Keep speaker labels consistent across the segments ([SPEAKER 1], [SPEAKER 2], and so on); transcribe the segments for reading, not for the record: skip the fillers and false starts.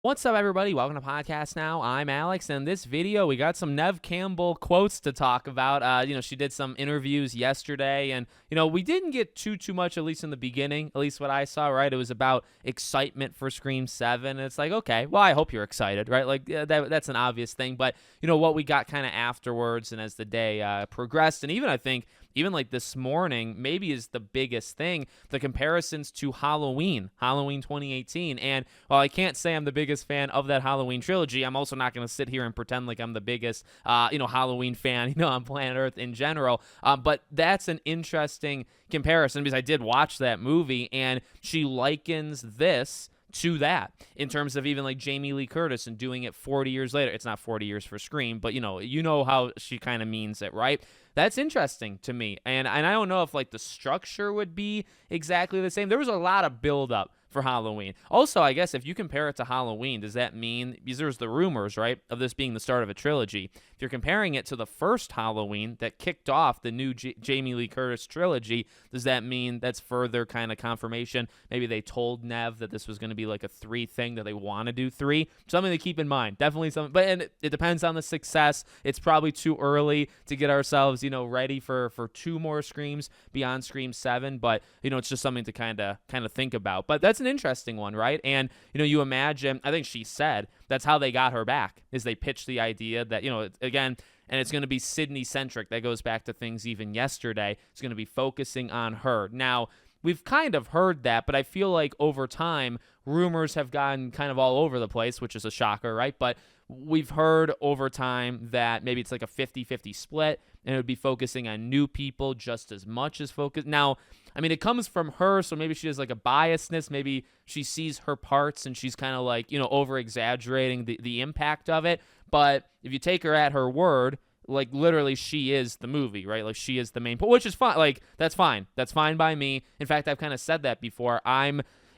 [SPEAKER 1] What's up, everybody? Welcome to Podcast Now. I'm Alex, and in this video, we got some Nev Campbell quotes to talk about. She did some interviews yesterday, and, we didn't get too much, at least in the beginning, at least what I saw, right? It was about excitement for Scream 7, and it's like, okay, well, I hope you're excited, right? Like, that's an obvious thing, but, what we got kind of afterwards and as the day progressed, and even, I think, even like this morning, maybe is the biggest thing, the comparisons to Halloween 2018. And while I can't say I'm the biggest fan of that Halloween trilogy, I'm also not going to sit here and pretend like I'm the biggest, Halloween fan, on planet Earth in general. But that's an interesting comparison because I did watch that movie, and she likens this to that in terms of even like Jamie Lee Curtis and doing it 40 years later. It's not 40 years for Scream, but you know how she kind of means it, right? That's interesting to me. And I don't know if like the structure would be exactly the same. There was a lot of build up for Halloween. Also, I guess if you compare it to Halloween, does that mean, because there's the rumors, right, of this being the start of a trilogy. If you're comparing it to the first Halloween that kicked off the new Jamie Lee Curtis trilogy, does that mean that's further kind of confirmation? Maybe they told Nev that this was going to be like a 3 thing, that they want to do 3. Something to keep in mind. Definitely something. But and it depends on the success. It's probably too early to get ourselves, ready for 2 more Screams beyond Scream 7. But, it's just something to kind of think about. But that's an interesting one, right? And, you imagine, I think she said that's how they got her back, is they pitched the idea that, again, and it's going to be Sidney Centric. That goes back to things even yesterday. It's going to be focusing on her. Now, we've kind of heard that, but I feel like over time, rumors have gotten kind of all over the place, which is a shocker, right? But we've heard over time that maybe it's like a 50-50 split, and it would be focusing on new people just as much as focus. Now, I mean, it comes from her, so maybe she has like a biasness. Maybe she sees her parts and she's kind of like, over-exaggerating the impact of it. But if you take her at her word, like literally she is the movie, right? Like she is the main point, which is fine. Like that's fine. That's fine by me. In fact, I've kind of said that before.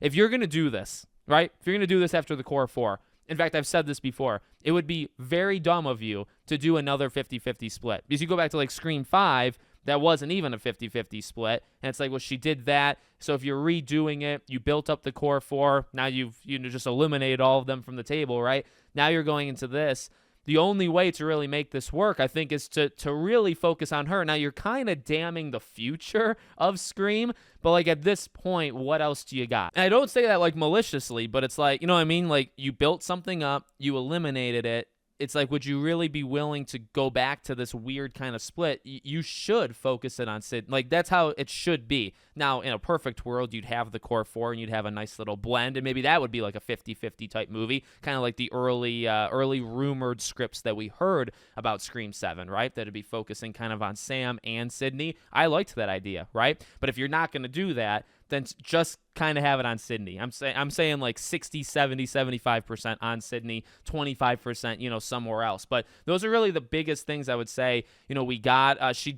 [SPEAKER 1] If you're going to do this, right? If you're going to do this after the core 4, in fact, I've said this before, it would be very dumb of you to do another 50-50 split. Because you go back to like Scream 5, that wasn't even a 50-50 split. And it's like, well, she did that. So if you're redoing it, you built up the core 4. Now you've just eliminated all of them from the table, right? Now you're going into this. The only way to really make this work, I think, is to really focus on her. Now, you're kind of damning the future of Scream, but, like, at this point, what else do you got? And I don't say that, like, maliciously, but it's like, you know what I mean? Like, you built something up, you eliminated it. It's like, would you really be willing to go back to this weird kind of split? You should focus it on Sid. Like, that's how it should be. Now, in a perfect world, you'd have the core 4 and you'd have a nice little blend, and maybe that would be like a 50-50 type movie, kind of like the early rumored scripts that we heard about Scream 7, right? That'd be focusing kind of on Sam and Sidney. I liked that idea, right? But if you're not going to do that, then just kind of have it on Sidney. I'm saying like 60, 70, 75% on Sidney, 25%, somewhere else. But those are really the biggest things I would say, we got. She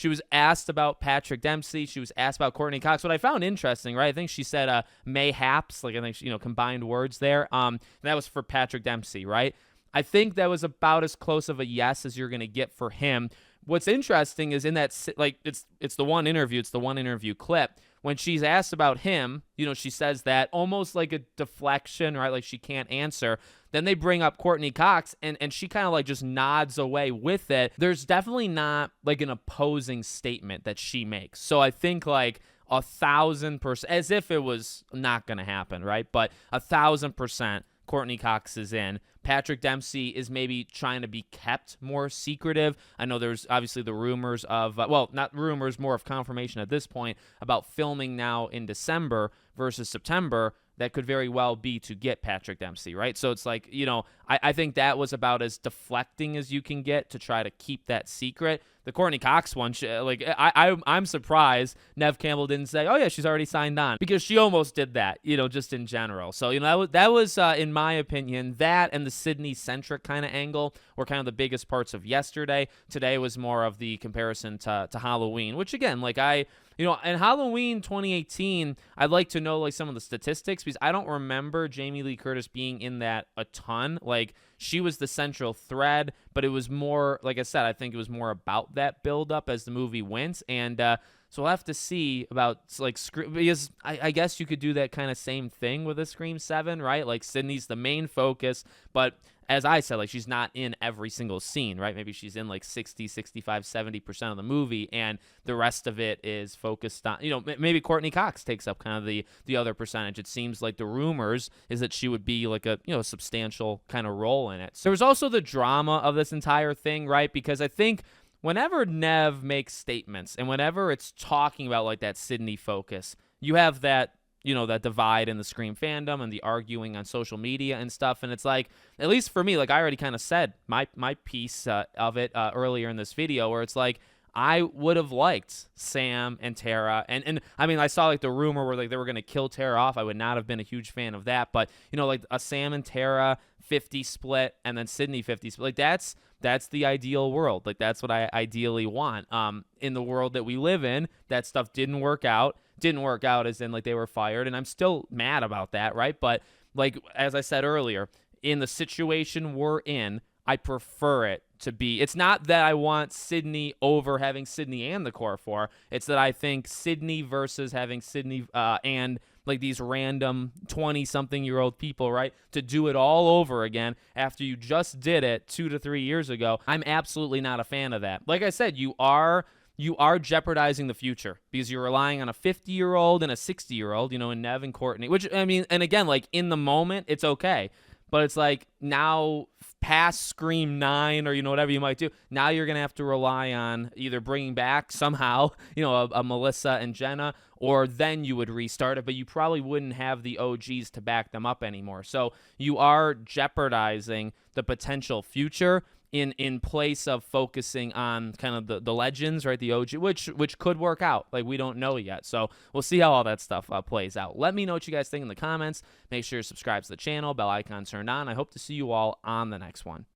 [SPEAKER 1] was asked about Patrick Dempsey. She was asked about Courtney Cox. What I found interesting, right? I think she said mayhaps, like I think she, combined words there. That was for Patrick Dempsey, right? I think that was about as close of a yes as you're going to get for him. What's interesting is in that, like, it's the one interview clip. When she's asked about him, she says that almost like a deflection, right? Like she can't answer. Then they bring up Courtney Cox, and she kind of like just nods away with it. There's definitely not like an opposing statement that she makes. So I think like 1,000%, as if it was not going to happen, right? But 1,000%. Courtney Cox is in. Patrick Dempsey is maybe trying to be kept more secretive. I know there's obviously the rumors of, not rumors, more of confirmation at this point about filming now in December versus September. That could very well be to get Patrick Dempsey, right? So it's like, I think that was about as deflecting as you can get to try to keep that secret. The Courtney Cox one, I'm surprised Nev Campbell didn't say, oh yeah, she's already signed on, because she almost did that, just in general. So, that was in my opinion, that and the Sidney Centric kind of angle were kind of the biggest parts of yesterday. Today was more of the comparison to Halloween, which again, like in Halloween 2018, I'd like to know like some of the statistics, because I don't remember Jamie Lee Curtis being in that a ton. Like she was the central thread, but it was more, like I said, I think it was more about that build up as the movie went. And So we'll have to see about like because I guess you could do that kind of same thing with a Scream 7, right? Like Sidney's the main focus, but as I said, like she's not in every single scene, right? Maybe she's in like 60, 65, 70% of the movie, and the rest of it is focused on, maybe Courtney Cox takes up kind of the other percentage. It seems like the rumors is that she would be like a, substantial kind of role in it. So there's also the drama of this entire thing, right? Because I think whenever Nev makes statements and whenever it's talking about like that Sidney focus, you have that, that divide in the Scream fandom and the arguing on social media and stuff. And it's like, at least for me, like I already kind of said my piece of it earlier in this video, where it's like, I would have liked Sam and Tara. And I mean, I saw like the rumor where like they were going to kill Tara off. I would not have been a huge fan of that. But, like a Sam and Tara 50 split and then Sidney 50 split, like that's the ideal world. Like that's what I ideally want. In the world that we live in, that stuff didn't work out. Didn't work out as in like they were fired, and I'm still mad about that, right? But like as I said earlier, in the situation we're in, I prefer it to be. It's not that I want Sidney over having Sidney and the Core 4. It's that I think Sidney versus having Sidney and like these random 20-something-year-old people, right, to do it all over again after you just did it 2 to 3 years ago. I'm absolutely not a fan of that. Like I said, you are jeopardizing the future because you're relying on a 50-year-old and a 60-year-old, in Nev and Courtney, which, I mean, and again, like in the moment, it's okay. But it's like now past Scream 9 or, whatever you might do, now you're going to have to rely on either bringing back somehow, a Melissa and Jenna, or then you would restart it, but you probably wouldn't have the OGs to back them up anymore. So you are jeopardizing the potential future in place of focusing on kind of the legends, right? The OG, which could work out. Like we don't know yet. So we'll see how all that stuff plays out. Let me know what you guys think in the comments. Make sure to subscribe to the channel, bell icon turned on. I hope to see you all on the next one.